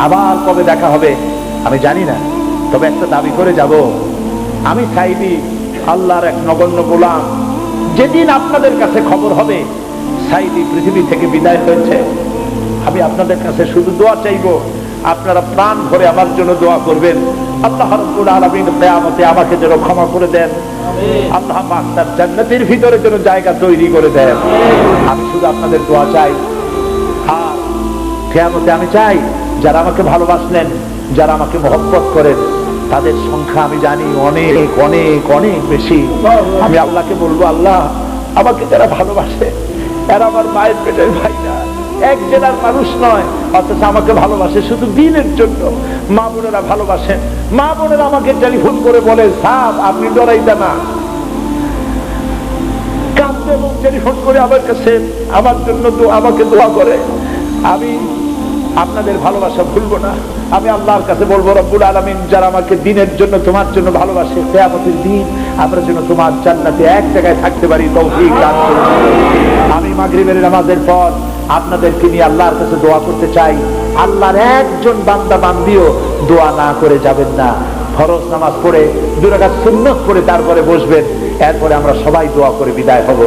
আবার কবে দেখা হবে আমি জানি না, তবে একটা দাবি করে যাব, আমি সাইদি আল্লাহর এক নগণ্য গোলাম। যেদিন আপনাদের কাছে খবর হবে সাইদি পৃথিবী থেকে বিদায় হয়েছে, আমি আপনাদের কাছে শুধু দোয়া চাইবো, আপনারা প্রাণ ভরে আমার জন্য দোয়া করবেন। আল্লাহ রাব্বুল আলামিন কিয়ামতে আমাকে যেন ক্ষমা করে দেন, আল্লাহ পাক তার জান্নাতের ভিতরে যেন জায়গা তৈরি করে দেন। আমি শুধু আপনাদের দোয়া চাই। আর কিয়ামতে আমি চাই যারা আমাকে ভালোবাসলেন, যারা আমাকে মহব্বত করেন, তাদের সংখ্যা আমি জানি অনেক অনেক অনেক বেশি। আমি আল্লাহকে বলবো, আল্লাহ আমাকে যারা ভালোবাসে এরা আমার মায়ের পেটের ভাই না, এক জেলার মানুষ নয়, অথচ আমাকে ভালোবাসে শুধু দিনের জন্য। মা বোনেরা ভালোবাসেন, মা বোনেরা আমাকে টেলিফোন করে বলে, সাহেব আপনি ডরাইতে না, কাঁদতে এবং টেলিফোন করে আমার কাছে আমার জন্য আমাকে দোয়া করে। আমি আপনাদের ভালোবাসা ভুলবো না। আমি আল্লাহর কাছে বলবো, রব্বুল আলামিন যারা আমাকে দিনের জন্য তোমার জন্য ভালোবাসে, কিয়ামতের দিন আমরা যেন তোমার জান্নাতে এক জায়গায় থাকতে পারি, তৌফিক দান করুন। আমি মাগরিবের নামাজের পর আপনাদেরকে নিয়ে আল্লাহর কাছে দোয়া করতে চাই। আল্লাহর একজন বান্দা বান্দিও দোয়া না করে যাবেন না। ফরজ নামাজ পড়ে 2 রাকাত সুন্নাত পড়ে তারপরে বসবেন, এরপরে আমরা সবাই দোয়া করে বিদায় হব।